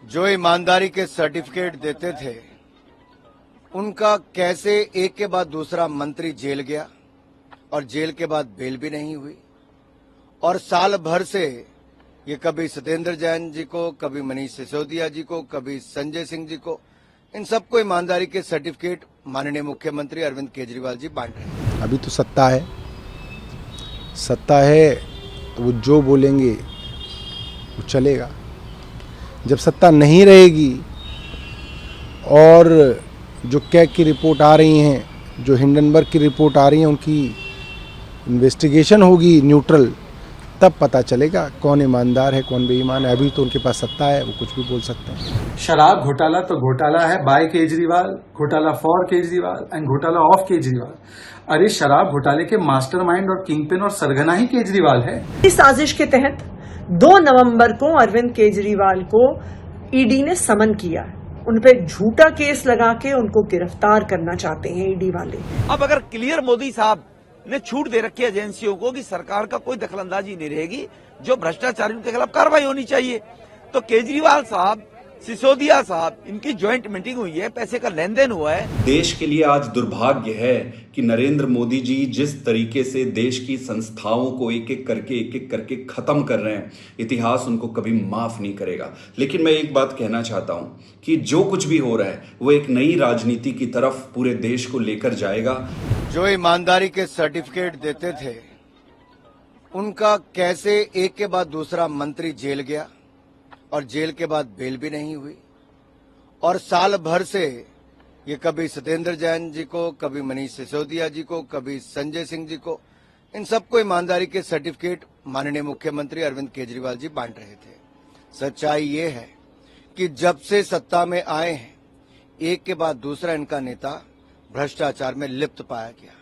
जो ईमानदारी के सर्टिफिकेट देते थे उनका कैसे एक के बाद दूसरा मंत्री जेल गया और जेल के बाद बेल भी नहीं हुई, और साल भर से ये कभी सत्येंद्र जैन जी को, कभी मनीष सिसोदिया जी को, कभी संजय सिंह जी को, इन सबको ईमानदारी के सर्टिफिकेट माननीय मुख्यमंत्री अरविंद केजरीवाल जी बांट रहे हैं। अभी तो सत्ता है तो वो जो बोलेंगे वो चलेगा। जब सत्ता नहीं रहेगी और जो कैग की रिपोर्ट आ रही हैं, जो हिंडनबर्ग की रिपोर्ट आ रही है, उनकी इन्वेस्टिगेशन होगी न्यूट्रल, तब पता चलेगा कौन ईमानदार है कौन बेईमान है। अभी तो उनके पास सत्ता है, वो कुछ भी बोल सकते हैं। शराब घोटाला तो घोटाला है बाय केजरीवाल, घोटाला फॉर केजरीवाल एंड घोटाला ऑफ केजरीवाल। अरे शराब घोटाले के मास्टरमाइंड और किंगपिन और सरगना ही केजरीवाल है। इस साजिश के तहत 2 नवंबर को अरविंद केजरीवाल को ईडी ने समन किया। उन पे झूठा केस लगा के उनको गिरफ्तार करना चाहते हैं ईडी वाले। अब अगर क्लियर मोदी साहब ने छूट दे रखी है एजेंसियों को कि सरकार का कोई दखलंदाजी नहीं रहेगी, जो भ्रष्टाचारियों के खिलाफ कार्रवाई होनी चाहिए, तो केजरीवाल साहब, सिसोदिया साहब, इनकी ज्वाइंट मीटिंग हुई है, पैसे का लेन देन हुआ है। देश के लिए आज दुर्भाग्य है कि नरेंद्र मोदी जी जिस तरीके से देश की संस्थाओं को एक एक करके खत्म कर रहे हैं, इतिहास उनको कभी माफ नहीं करेगा। लेकिन मैं एक बात कहना चाहता हूं कि जो कुछ भी हो रहा है वो एक नई राजनीति की तरफ पूरे देश को लेकर जाएगा। जो ईमानदारी के सर्टिफिकेट देते थे उनका कैसे एक के बाद दूसरा मंत्री जेल गया और जेल के बाद बेल भी नहीं हुई, और साल भर से ये कभी सत्येंद्र जैन जी को, कभी मनीष सिसोदिया जी को, कभी संजय सिंह जी को, इन सबको ईमानदारी के सर्टिफिकेट माननीय मुख्यमंत्री अरविंद केजरीवाल जी बांट रहे थे। सच्चाई ये है कि जब से सत्ता में आए हैं, एक के बाद दूसरा इनका नेता भ्रष्टाचार में लिप्त पाया गया,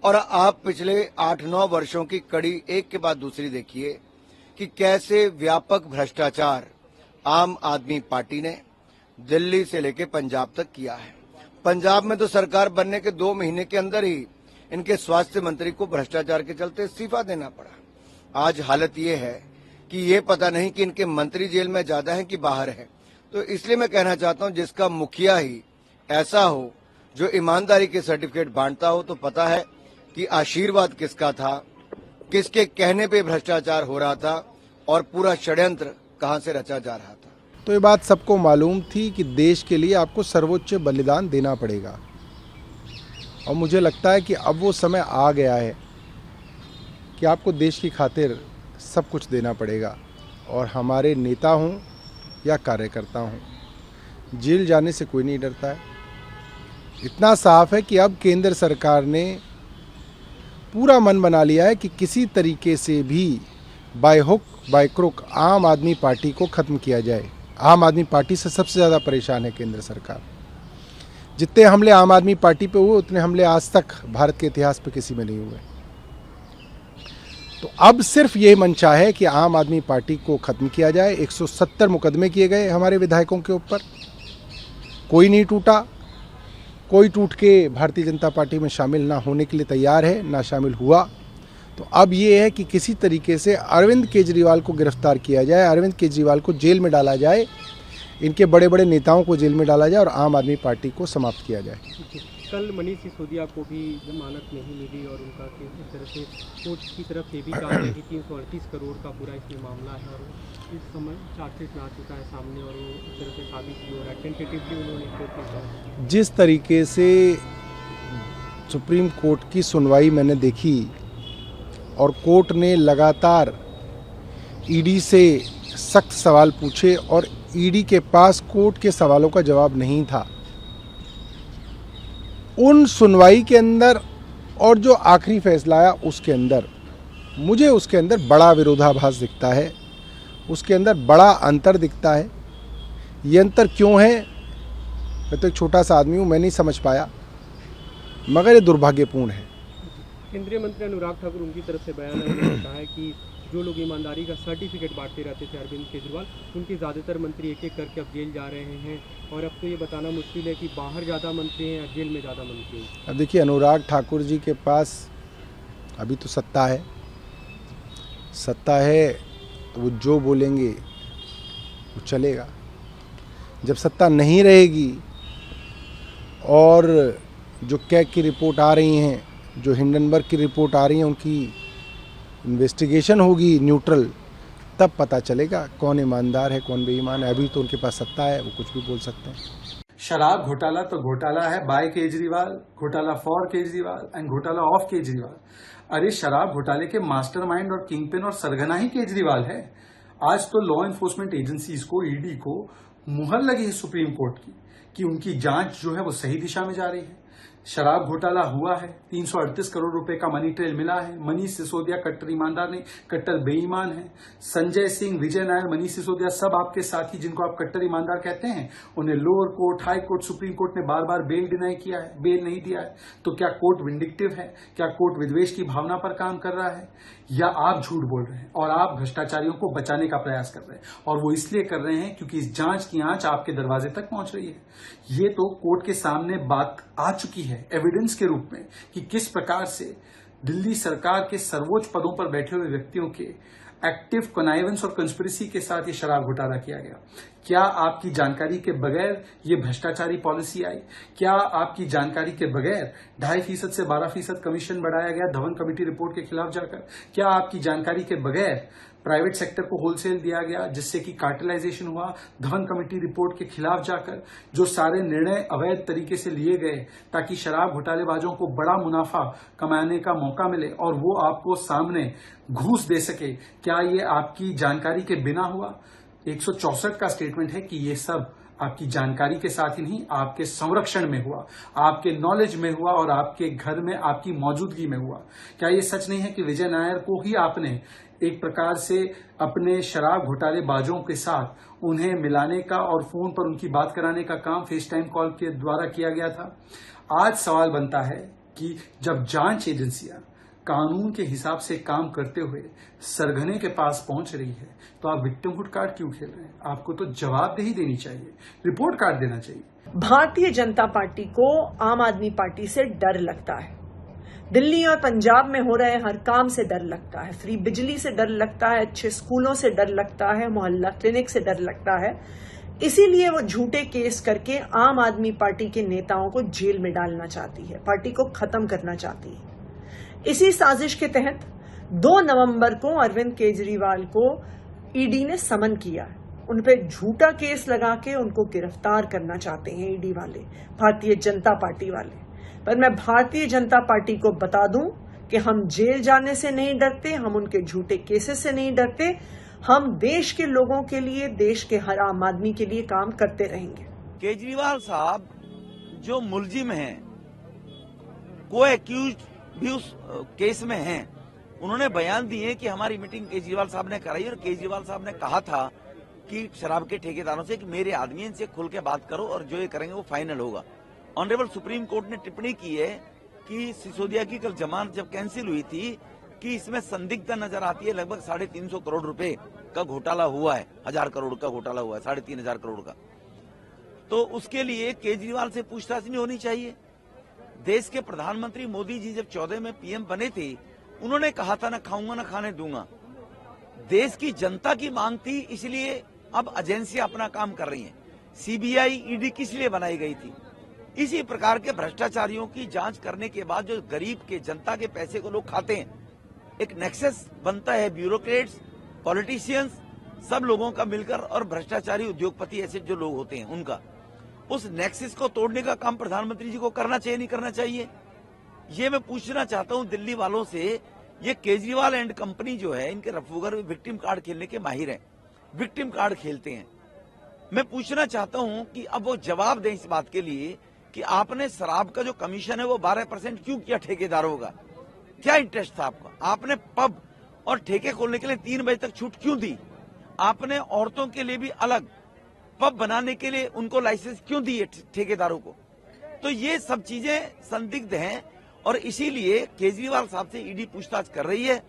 और आप पिछले 8-9 वर्षों की कड़ी एक के बाद दूसरी देखिए कि कैसे व्यापक भ्रष्टाचार आम आदमी पार्टी ने दिल्ली से लेकर पंजाब तक किया है। पंजाब में तो सरकार बनने के 2 महीने के अंदर ही इनके स्वास्थ्य मंत्री को भ्रष्टाचार के चलते इस्तीफा देना पड़ा। आज हालत ये है कि ये पता नहीं कि इनके मंत्री जेल में ज्यादा हैं कि बाहर हैं। तो इसलिए मैं कहना चाहता हूं, जिसका मुखिया ही ऐसा हो जो ईमानदारी के सर्टिफिकेट बांटता हो, तो पता है कि आशीर्वाद किसका था, किसके कहने पे भ्रष्टाचार हो रहा था और पूरा षड्यंत्र कहां से रचा जा रहा था। तो ये बात सबको मालूम थी कि देश के लिए आपको सर्वोच्च बलिदान देना पड़ेगा, और मुझे लगता है कि अब वो समय आ गया है कि आपको देश की खातिर सब कुछ देना पड़ेगा। और हमारे नेता हों या कार्यकर्ता हों, जेल जाने से कोई नहीं डरता है। इतना साफ है कि अब केंद्र सरकार ने पूरा मन बना लिया है कि किसी तरीके से भी बाय हुक बाय क्रुक आम आदमी पार्टी को ख़त्म किया जाए। आम आदमी पार्टी से सबसे ज़्यादा परेशान है केंद्र सरकार। जितने हमले आम आदमी पार्टी पे हुए उतने हमले आज तक भारत के इतिहास पे किसी में नहीं हुए। तो अब सिर्फ ये मंशा है कि आम आदमी पार्टी को ख़त्म किया जाए। 170 मुकदमे किए गए हमारे विधायकों के ऊपर, कोई नहीं टूटा। कोई टूट के भारतीय जनता पार्टी में शामिल ना होने के लिए तैयार है, ना शामिल हुआ। तो अब ये है कि किसी तरीके से अरविंद केजरीवाल को गिरफ्तार किया जाए, अरविंद केजरीवाल को जेल में डाला जाए, इनके बड़े बड़े नेताओं को जेल में डाला जाए और आम आदमी पार्टी को समाप्त किया जाए। कल मनीष सिसोदिया को भी जमानत नहीं मिली और उनका इस तरह से कोर्ट की तरफ से भी कहा है कि 338 करोड़ का पूरा इसमें मामला है और इस समय चार्जशीट में आ चुका है सामने और वो इस तरह से साबित भी हो रहा है। टेंटेटिवली उन्होंने कोर्ट में कहा। जिस तरीके से सुप्रीम कोर्ट की सुनवाई मैंने देखी और कोर्ट ने लगातार ईडी से सख्त सवाल पूछे और ईडी के पास कोर्ट के सवालों का जवाब नहीं था, उन सुनवाई के अंदर और जो आखिरी फैसला आया उसके अंदर मुझे उसके अंदर बड़ा विरोधाभास दिखता है, उसके अंदर बड़ा अंतर दिखता है। ये अंतर क्यों है, मैं तो एक छोटा सा आदमी हूँ, मैं नहीं समझ पाया, मगर ये दुर्भाग्यपूर्ण है। केंद्रीय मंत्री अनुराग ठाकुर उनकी तरफ से बयान है, उन्होंने कहा है कि जो लोग ईमानदारी का सर्टिफिकेट बांटते रहते थे अरविंद केजरीवाल, उनके ज़्यादातर मंत्री एक एक करके अब जेल जा रहे हैं और अब तो ये बताना मुश्किल है कि बाहर ज़्यादा मंत्री हैं या जेल में ज़्यादा मंत्री हैं। अब देखिए, अनुराग ठाकुर जी के पास अभी तो सत्ता है तो वो जो बोलेंगे वो चलेगा। जब सत्ता नहीं रहेगी और जो कैग की रिपोर्ट आ रही हैं, जो हिंडनबर्ग की रिपोर्ट आ रही हैं, उनकी इन्वेस्टिगेशन होगी न्यूट्रल, तब पता चलेगा कौन ईमानदार है कौन बेईमान है। अभी तो उनके पास सत्ता है, वो कुछ भी बोल सकते हैं। शराब घोटाला तो घोटाला है बाय केजरीवाल, घोटाला फॉर केजरीवाल एंड घोटाला ऑफ केजरीवाल। अरे शराब घोटाले के मास्टरमाइंड और किंगपिन और सरगना ही केजरीवाल है। आज तो लॉ एनफोर्समेंट एजेंसीज को, ईडी को मुहर लगी है सुप्रीम कोर्ट की कि उनकी जांच जो है वो सही दिशा में जा रही है। शराब घोटाला हुआ है, 338 करोड़ रुपए का मनी ट्रेल मिला है। मनीष सिसोदिया कट्टर ईमानदार नहीं, कट्टर बेईमान है। संजय सिंह, विजय नायर, मनीष सिसोदिया सब आपके साथी जिनको आप कट्टर ईमानदार कहते हैं, उन्हें lower court, high court, supreme court ने बार बार बेल डिनाई किया है, बेल नहीं दिया है। तो क्या कोर्ट विंडिक्टिव है? क्या कोर्ट विद्वेष की भावना पर काम कर रहा है, या आप झूठ बोल रहे हैं और आप भ्रष्टाचारियों को बचाने का प्रयास कर रहे हैं? और वो इसलिए कर रहे हैं क्योंकि इस जांच की आंच आपके दरवाजे तक पहुंच रही है। ये तो कोर्ट के सामने बात आ चुकी है एविडेंस के रूप में कि किस प्रकार से दिल्ली सरकार के सर्वोच्च पदों पर बैठे हुए व्यक्तियों के एक्टिव कनाइवेंस और कंस्पिरेसी के साथ ये शराब घोटाला किया गया। क्या आपकी जानकारी के बगैर ये भ्रष्टाचारी पॉलिसी आई? क्या आपकी जानकारी के बगैर 2.5% से 12% कमीशन बढ़ाया गया धवन कमेटी रिपोर्ट के खिलाफ जाकर? क्या आपकी जानकारी के बगैर प्राइवेट सेक्टर को होलसेल दिया गया जिससे कि कार्टेलाइजेशन हुआ धवन कमेटी रिपोर्ट के खिलाफ जाकर? जो सारे निर्णय अवैध तरीके से लिए गए ताकि शराब घोटालेबाजों को बड़ा मुनाफा कमाने का मौका मिले और वो आपको सामने घूस दे सके, क्या ये आपकी जानकारी के बिना हुआ? 164 का स्टेटमेंट है कि ये सब आपकी जानकारी के साथ ही नहीं, आपके संरक्षण में हुआ, आपके नॉलेज में हुआ और आपके घर में आपकी मौजूदगी में हुआ। क्या ये सच नहीं है कि विजय नायर को ही आपने एक प्रकार से अपने शराब घोटालेबाजों के साथ उन्हें मिलाने का और फोन पर उनकी बात कराने का काम फेस टाइम कॉल के द्वारा किया गया था? आज सवाल बनता है कि जब जांच एजेंसियां कानून के हिसाब से काम करते हुए सरगने के पास पहुंच रही है तो आप विक्टिमहुड कार्ड क्यों खेल रहे हैं? आपको तो जवाबदेही देनी चाहिए, रिपोर्ट कार्ड देना चाहिए। भारतीय जनता पार्टी को आम आदमी पार्टी से डर लगता है। दिल्ली और पंजाब में हो रहे हर काम से डर लगता है, फ्री बिजली से डर लगता है, अच्छे स्कूलों से डर लगता है, मोहल्ला क्लिनिक से डर लगता है। इसीलिए वो झूठे केस करके आम आदमी पार्टी के नेताओं को जेल में डालना चाहती है, पार्टी को खत्म करना चाहती है। इसी साजिश के तहत 2 नवंबर को अरविंद केजरीवाल को ईडी ने समन किया है। उन पे झूठा केस लगा के उनको गिरफ्तार करना चाहते हैं ईडी वाले, भारतीय जनता पार्टी वाले। पर मैं भारतीय जनता पार्टी को बता दूं कि हम जेल जाने से नहीं डरते, हम उनके झूठे केसेस से नहीं डरते। हम देश के लोगों के लिए, देश के हर आम आदमी के लिए काम करते रहेंगे। केजरीवाल साहब जो मुलजिम हैं, को एक्यूज भी उस केस में हैं, उन्होंने बयान दिए कि हमारी मीटिंग केजरीवाल साहब ने कराई और केजरीवाल साहब ने कहा था कि शराब के ठेकेदारों से कि मेरे आदमी इनसे खुल के बात करो और जो ये करेंगे वो फाइनल होगा। ऑनरेबल सुप्रीम कोर्ट ने टिप्पणी की है कि सिसोदिया की कल जमानत जब कैंसिल हुई थी कि इसमें संदिग्धता नजर आती है, लगभग 350 करोड़ रुपए का घोटाला हुआ है, 1000 करोड़ का घोटाला हुआ है, 3500 करोड़ का। तो उसके लिए केजरीवाल से पूछताछ नहीं होनी चाहिए। देश के प्रधानमंत्री मोदी जी जब 14 में पीएम बने थे, उन्होंने कहा था ना खाऊंगा ना खाने दूंगा। देश की जनता की मांग थी, इसलिए अब एजेंसियां अपना काम कर रही हैं। सीबीआई, ईडी किस लिए बनाई गई थी? इसी प्रकार के भ्रष्टाचारियों की जांच करने के बाद जो गरीब के, जनता के पैसे को लोग खाते हैं, एक नेक्सस बनता है ब्यूरोक्रेट्स, पॉलिटिशियंस, सब लोगों का मिलकर और भ्रष्टाचारी उद्योगपति ऐसे जो लोग होते हैं उनका, उस नेक्सस को तोड़ने का काम प्रधानमंत्री जी को करना चाहिए, नहीं करना चाहिए? ये मैं पूछना चाहता हूं दिल्ली वालों से। ये केजरीवाल एंड कंपनी जो है, इनके रफूगर विक्टिम कार्ड खेलने के माहिर हैं, विक्टिम कार्ड खेलते हैं। मैं पूछना चाहता हूं कि अब वो जवाब दें इस बात के लिए कि आपने शराब का जो कमीशन है वो 12% क्यों किया ठेकेदारों का? क्या इंटरेस्ट था आपका? आपने पब और ठेके खोलने के लिए 3 बजे तक छूट क्यों दी? आपने औरतों के लिए भी अलग पब बनाने के लिए उनको लाइसेंस क्यों दिए ठेकेदारों को? तो ये सब चीजें संदिग्ध हैं और इसीलिए केजरीवाल साहब से ईडी पूछताछ कर रही है।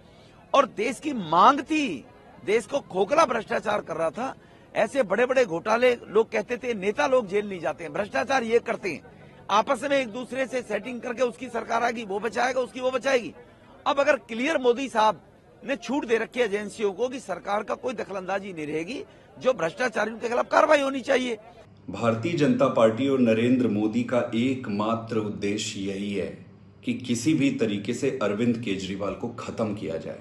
और देश की मांग थी, देश को खोखला भ्रष्टाचार कर रहा था। ऐसे बड़े बड़े घोटाले लोग कहते थे नेता लोग जेल नहीं जाते हैं, भ्रष्टाचार ये करते हैं, आपस में एक दूसरे से सेटिंग करके उसकी सरकार आएगी, वो बचाएगा, उसकी वो बचाएगी। अब अगर क्लियर मोदी साहब ने छूट दे रखी है एजेंसियों को कि सरकार का कोई दखलंदाजी नहीं रहेगी, जो भ्रष्टाचारियों के खिलाफ कार्रवाई होनी चाहिए। भारतीय जनता पार्टी और नरेंद्र मोदी का एकमात्र उद्देश्य यही है कि किसी भी तरीके से अरविंद केजरीवाल को खत्म किया जाए।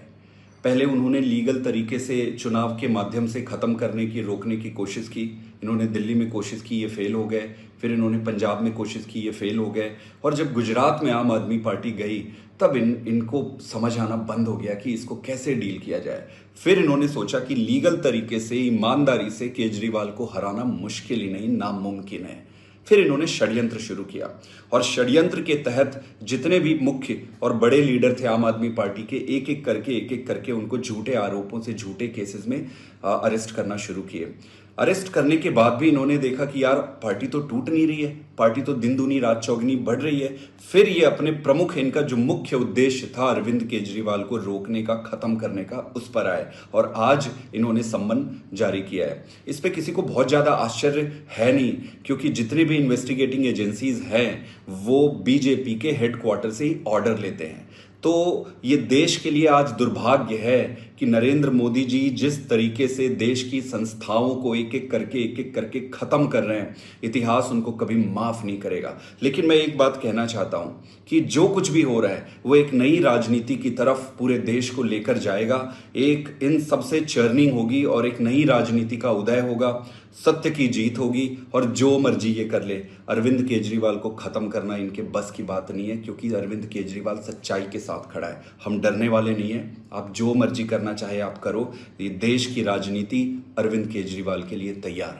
पहले उन्होंने लीगल तरीके से चुनाव के माध्यम से खत्म करने की, रोकने की कोशिश की। इन्होंने दिल्ली में कोशिश की, ये फेल हो गए। फिर इन्होंने पंजाब में कोशिश की, ये फेल हो गए। और जब गुजरात में आम आदमी पार्टी गई तब इनको समझ आना बंद हो गया कि इसको कैसे डील किया जाए। फिर इन्होंने सोचा कि लीगल तरीके से, ईमानदारी से केजरीवाल को हराना मुश्किल ही नहीं, नामुमकिन है। फिर इन्होंने षड्यंत्र शुरू किया और षड्यंत्र के तहत जितने भी मुख्य और बड़े लीडर थे आम आदमी पार्टी के, एक एक करके उनको झूठे आरोपों से, झूठे केसेस में अरेस्ट करना शुरू किए। अरेस्ट करने के बाद भी इन्होंने देखा कि यार पार्टी तो टूट नहीं रही है, पार्टी तो दिन दूनी रात चौगनी बढ़ रही है। फिर ये अपने प्रमुख, इनका जो मुख्य उद्देश्य था अरविंद केजरीवाल को रोकने का, खत्म करने का, उस पर आए और आज इन्होंने सम्मन जारी किया है। इस पे किसी को बहुत ज्यादा आश्चर्य है नहीं, क्योंकि जितनी भी इन्वेस्टिगेटिंग एजेंसीज हैं वो बीजेपी के हेडक्वार्टर से ही ऑर्डर लेते हैं। तो ये देश के लिए आज दुर्भाग्य है कि नरेंद्र मोदी जी जिस तरीके से देश की संस्थाओं को एक एक करके खत्म कर रहे हैं, इतिहास उनको कभी माफ नहीं करेगा। लेकिन मैं एक बात कहना चाहता हूं कि जो कुछ भी हो रहा है वो एक नई राजनीति की तरफ पूरे देश को लेकर जाएगा। एक इन सबसे चर्निंग होगी और एक नई राजनीति का उदय होगा, सत्य की जीत होगी। और जो मर्जी ये कर ले, अरविंद केजरीवाल को खत्म करना इनके बस की बात नहीं है, क्योंकि अरविंद केजरीवाल सच्चाई के साथ खड़ा है। हम डरने वाले नहीं है। आप जो मर्जी करना चाहे आप करो। ये देश की राजनीति अरविंद केजरीवाल के लिए तैयार है।